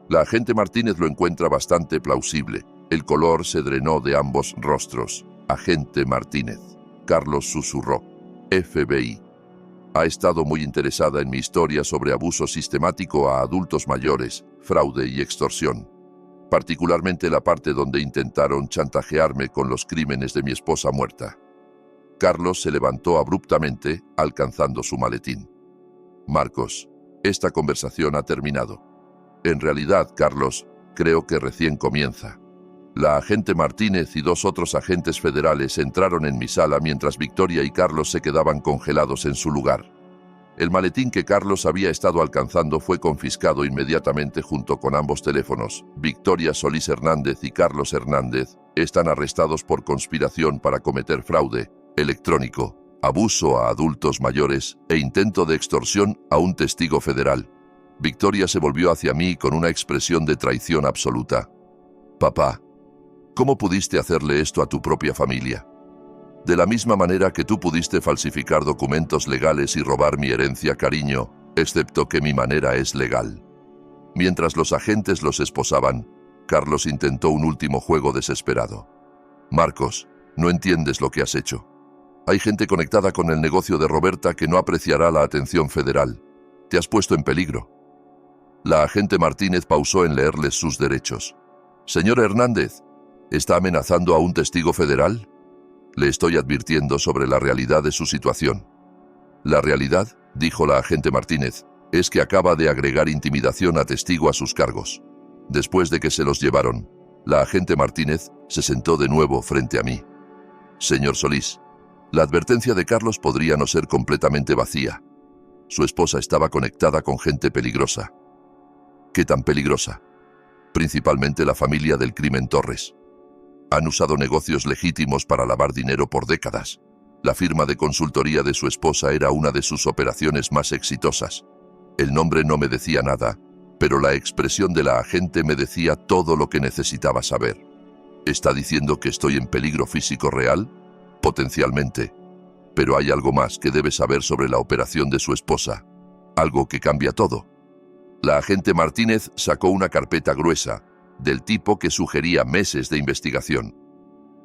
Speaker 1: La agente Martínez lo encuentra bastante plausible. El color se drenó de ambos rostros. Agente Martínez. Carlos susurró. FBI. Ha estado muy interesada en mi historia sobre abuso sistemático a adultos mayores, fraude y extorsión. Particularmente la parte donde intentaron chantajearme con los crímenes de mi esposa muerta. Carlos se levantó abruptamente, alcanzando su maletín. Marcos, esta conversación ha terminado. En realidad, Carlos, creo que recién comienza. La agente Martínez y dos otros agentes federales entraron en mi sala mientras Victoria y Carlos se quedaban congelados en su lugar. El maletín que Carlos había estado alcanzando fue confiscado inmediatamente junto con ambos teléfonos. Victoria Solís Hernández y Carlos Hernández están arrestados por conspiración para cometer fraude electrónico, abuso a adultos mayores e intento de extorsión a un testigo federal. Victoria se volvió hacia mí con una expresión de traición absoluta. Papá, ¿cómo pudiste hacerle esto a tu propia familia? De la misma manera que tú pudiste falsificar documentos legales y robar mi herencia, cariño, excepto que mi manera es legal. Mientras los agentes los esposaban, Carlos intentó un último juego desesperado. Marcos, no entiendes lo que has hecho. Hay gente conectada con el negocio de Roberta que no apreciará la atención federal. Te has puesto en peligro. La agente Martínez pausó en leerles sus derechos. Señor Hernández, ¿está amenazando a un testigo federal? Le estoy advirtiendo sobre la realidad de su situación. La realidad, dijo la agente Martínez, es que acaba de agregar intimidación a testigo a sus cargos. Después de que se los llevaron, la agente Martínez se sentó de nuevo frente a mí. Señor Solís, la advertencia de Carlos podría no ser completamente vacía. Su esposa estaba conectada con gente peligrosa. ¿Qué tan peligrosa? Principalmente la familia del crimen Torres. Han usado negocios legítimos para lavar dinero por décadas. La firma de consultoría de su esposa era una de sus operaciones más exitosas. El nombre no me decía nada, pero la expresión de la agente me decía todo lo que necesitaba saber. ¿Está diciendo que estoy en peligro físico real? Potencialmente. Pero hay algo más que debe saber sobre la operación de su esposa. Algo que cambia todo. La agente Martínez sacó una carpeta gruesa, del tipo que sugería meses de investigación.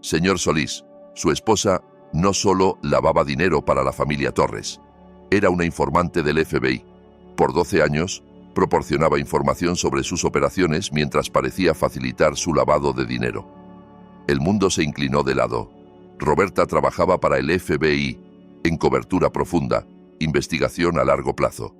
Speaker 1: Señor Solís, su esposa no solo lavaba dinero para la familia Torres, era una informante del FBI. Por 12 años, proporcionaba información sobre sus operaciones mientras parecía facilitar su lavado de dinero. El mundo se inclinó de lado. Roberta trabajaba para el FBI, en cobertura profunda, investigación a largo plazo.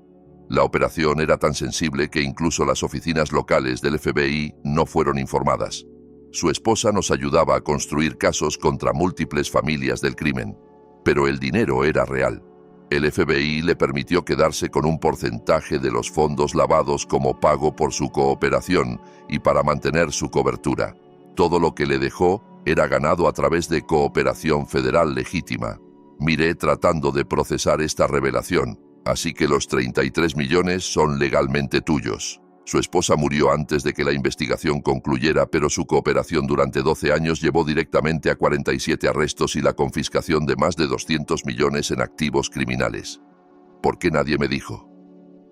Speaker 1: La operación era tan sensible que incluso las oficinas locales del FBI no fueron informadas. Su esposa nos ayudaba a construir casos contra múltiples familias del crimen, pero el dinero era real. El FBI le permitió quedarse con un porcentaje de los fondos lavados como pago por su cooperación y para mantener su cobertura. Todo lo que le dejó era ganado a través de cooperación federal legítima. Miré tratando de procesar esta revelación, así que los 33 millones son legalmente tuyos. Su esposa murió antes de que la investigación concluyera, pero su cooperación durante 12 años llevó directamente a 47 arrestos y la confiscación de más de 200 millones en activos criminales. ¿Por qué nadie me dijo?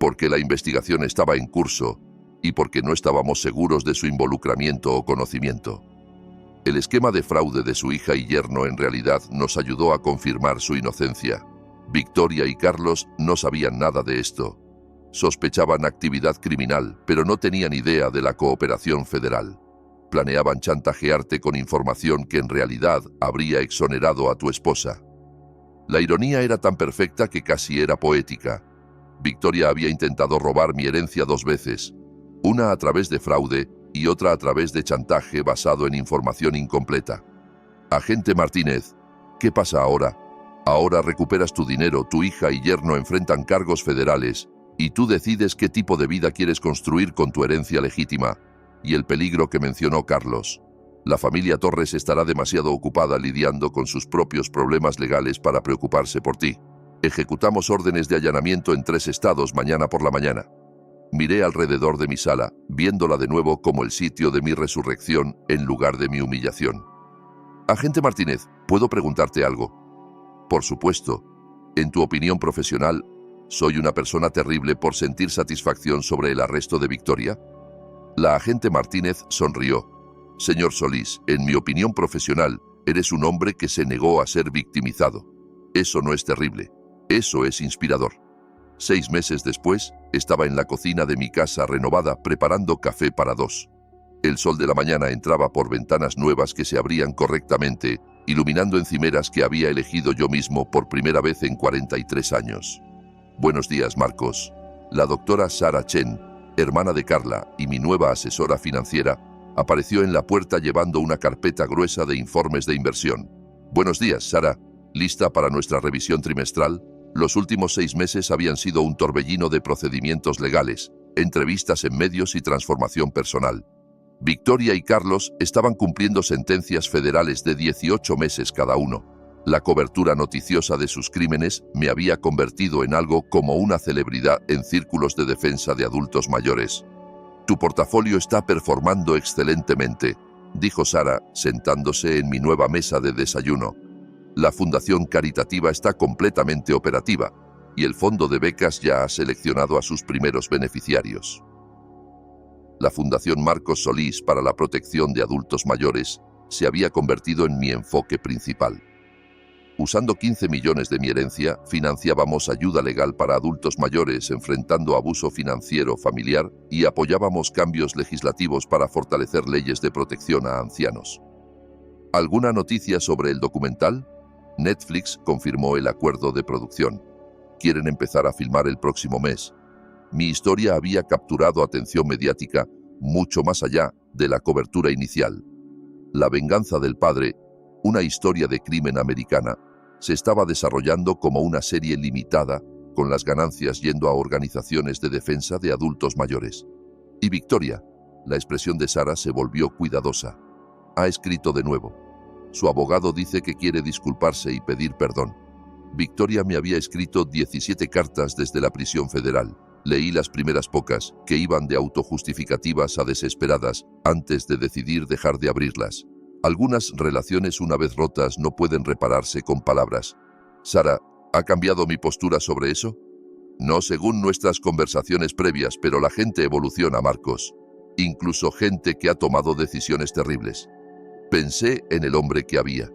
Speaker 1: Porque la investigación estaba en curso y porque no estábamos seguros de su involucramiento o conocimiento. El esquema de fraude de su hija y yerno en realidad nos ayudó a confirmar su inocencia. Victoria y Carlos no sabían nada de esto. Sospechaban actividad criminal, pero no tenían idea de la cooperación federal. Planeaban chantajearte con información que en realidad habría exonerado a tu esposa. La ironía era tan perfecta que casi era poética. Victoria había intentado robar mi herencia 2 veces, una a través de fraude y otra a través de chantaje basado en información incompleta. Agente Martínez, ¿qué pasa ahora? Ahora recuperas tu dinero, tu hija y yerno enfrentan cargos federales, y tú decides qué tipo de vida quieres construir con tu herencia legítima, y el peligro que mencionó Carlos. La familia Torres estará demasiado ocupada lidiando con sus propios problemas legales para preocuparse por ti. Ejecutamos órdenes de allanamiento en 3 estados mañana por la mañana. Miré alrededor de mi sala, viéndola de nuevo como el sitio de mi resurrección en lugar de mi humillación. Agente Martínez, ¿puedo preguntarte algo? Por supuesto. En tu opinión profesional, ¿soy una persona terrible por sentir satisfacción sobre el arresto de Victoria? La agente Martínez sonrió. Señor Solís, en mi opinión profesional, eres un hombre que se negó a ser victimizado. Eso no es terrible. Eso es inspirador. 6 meses después, estaba en la cocina de mi casa renovada preparando café para 2. El sol de la mañana entraba por ventanas nuevas que se abrían correctamente, iluminando encimeras que había elegido yo mismo por primera vez en 43 años. Buenos días, Marcos. La doctora Sara Chen, hermana de Carla y mi nueva asesora financiera, apareció en la puerta llevando una carpeta gruesa de informes de inversión. Buenos días, Sara. ¿Lista para nuestra revisión trimestral? Los últimos 6 meses habían sido un torbellino de procedimientos legales, entrevistas en medios y transformación personal. Victoria y Carlos estaban cumpliendo sentencias federales de 18 meses cada uno. La cobertura noticiosa de sus crímenes me había convertido en algo como una celebridad en círculos de defensa de adultos mayores. Tu portafolio está performando excelentemente, dijo Sara, sentándose en mi nueva mesa de desayuno. La fundación caritativa está completamente operativa y el fondo de becas ya ha seleccionado a sus primeros beneficiarios. La Fundación Marcos Solís para la protección de adultos mayores se había convertido en mi enfoque principal. Usando 15 millones de mi herencia, financiábamos ayuda legal para adultos mayores enfrentando abuso financiero familiar y apoyábamos cambios legislativos para fortalecer leyes de protección a ancianos. ¿Alguna noticia sobre el documental? Netflix confirmó el acuerdo de producción. Quieren empezar a filmar el próximo mes. Mi historia había capturado atención mediática mucho más allá de la cobertura inicial. La venganza del padre, una historia de crimen americana, se estaba desarrollando como una serie limitada, con las ganancias yendo a organizaciones de defensa de adultos mayores. Y Victoria, la expresión de Sara se volvió cuidadosa. Ha escrito de nuevo. Su abogado dice que quiere disculparse y pedir perdón. Victoria me había escrito 17 cartas desde la prisión federal. Leí las primeras pocas, que iban de autojustificativas a desesperadas, antes de decidir dejar de abrirlas. Algunas relaciones una vez rotas no pueden repararse con palabras. Sara, ¿ha cambiado mi postura sobre eso? No según nuestras conversaciones previas, pero la gente evoluciona, Marcos. Incluso gente que ha tomado decisiones terribles. Pensé en el hombre que había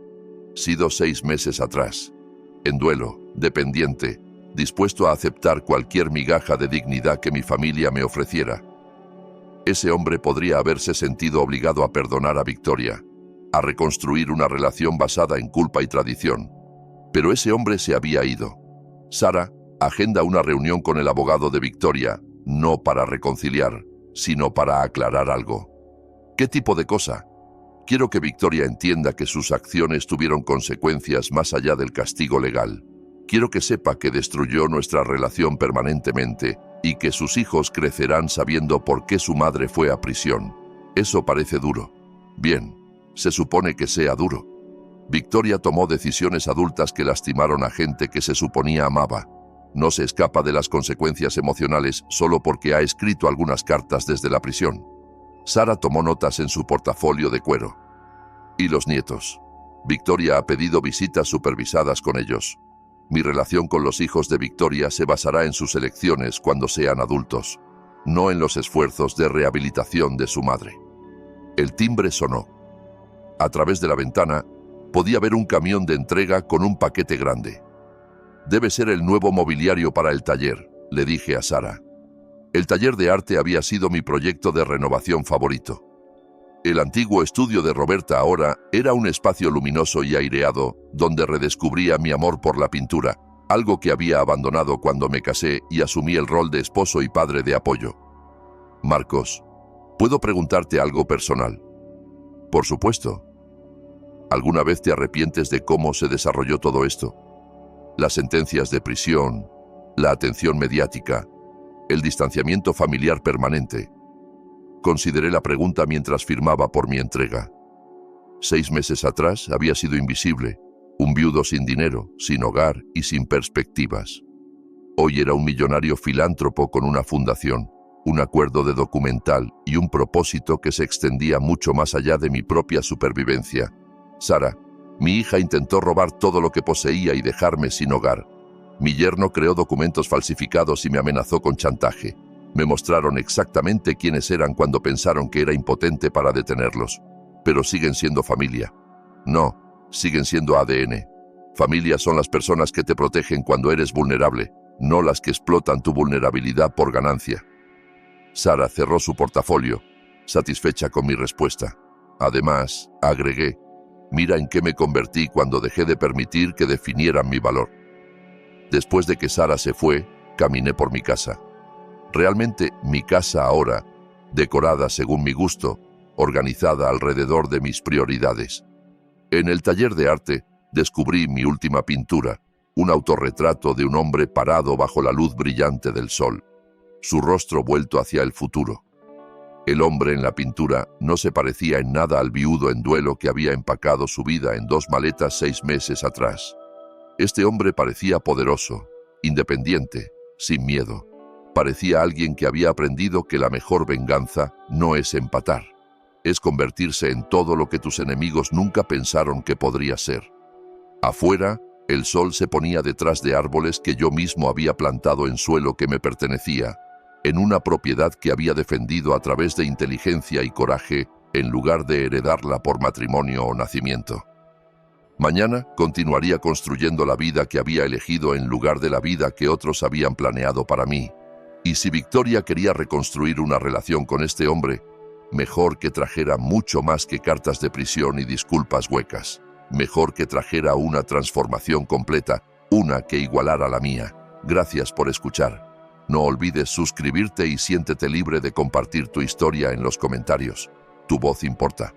Speaker 1: sido 6 meses atrás. En duelo, dependiente, dispuesto a aceptar cualquier migaja de dignidad que mi familia me ofreciera. Ese hombre podría haberse sentido obligado a perdonar a Victoria, a reconstruir una relación basada en culpa y tradición. Pero ese hombre se había ido. Sara, agenda una reunión con el abogado de Victoria, no para reconciliar, sino para aclarar algo. ¿Qué tipo de cosa? Quiero que Victoria entienda que sus acciones tuvieron consecuencias más allá del castigo legal. Quiero que sepa que destruyó nuestra relación permanentemente y que sus hijos crecerán sabiendo por qué su madre fue a prisión. Eso parece duro. Bien, se supone que sea duro. Victoria tomó decisiones adultas que lastimaron a gente que se suponía amaba. No se escapa de las consecuencias emocionales solo porque ha escrito algunas cartas desde la prisión. Sara tomó notas en su portafolio de cuero. Y los nietos. Victoria ha pedido visitas supervisadas con ellos. Mi relación con los hijos de Victoria se basará en sus elecciones cuando sean adultos, no en los esfuerzos de rehabilitación de su madre. El timbre sonó. A través de la ventana, podía ver un camión de entrega con un paquete grande. Debe ser el nuevo mobiliario para el taller, le dije a Sara. El taller de arte había sido mi proyecto de renovación favorito. El antiguo estudio de Roberta ahora era un espacio luminoso y aireado donde redescubría mi amor por la pintura, algo que había abandonado cuando me casé y asumí el rol de esposo y padre de apoyo. Marcos, ¿puedo preguntarte algo personal? Por supuesto. ¿Alguna vez te arrepientes de cómo se desarrolló todo esto? Las sentencias de prisión, la atención mediática, el distanciamiento familiar permanente. Consideré la pregunta mientras firmaba por mi entrega. 6 meses atrás había sido invisible, un viudo sin dinero, sin hogar y sin perspectivas. Hoy era un millonario filántropo con una fundación, un acuerdo de documental y un propósito que se extendía mucho más allá de mi propia supervivencia. Sara, mi hija intentó robar todo lo que poseía y dejarme sin hogar. Mi yerno creó documentos falsificados y me amenazó con chantaje. Me mostraron exactamente quiénes eran cuando pensaron que era impotente para detenerlos. Pero siguen siendo familia. No, siguen siendo ADN. Familia son las personas que te protegen cuando eres vulnerable, no las que explotan tu vulnerabilidad por ganancia. Sara cerró su portafolio, satisfecha con mi respuesta. Además, agregué, mira en qué me convertí cuando dejé de permitir que definieran mi valor. Después de que Sara se fue, caminé por mi casa. Realmente mi casa ahora, decorada según mi gusto, organizada alrededor de mis prioridades. En el taller de arte descubrí mi última pintura, un autorretrato de un hombre parado bajo la luz brillante del sol, su rostro vuelto hacia el futuro. El hombre en la pintura no se parecía en nada al viudo en duelo que había empacado su vida en 2 maletas 6 meses atrás. Este hombre parecía poderoso, independiente, sin miedo. Parecía alguien que había aprendido que la mejor venganza no es empatar, es convertirse en todo lo que tus enemigos nunca pensaron que podría ser. Afuera, el sol se ponía detrás de árboles que yo mismo había plantado en suelo que me pertenecía, en una propiedad que había defendido a través de inteligencia y coraje en lugar de heredarla por matrimonio o nacimiento. Mañana continuaría construyendo la vida que había elegido en lugar de la vida que otros habían planeado para mí. Y si Victoria quería reconstruir una relación con este hombre, mejor que trajera mucho más que cartas de prisión y disculpas huecas. Mejor que trajera una transformación completa, una que igualara la mía. Gracias por escuchar. No olvides suscribirte y siéntete libre de compartir tu historia en los comentarios. Tu voz importa.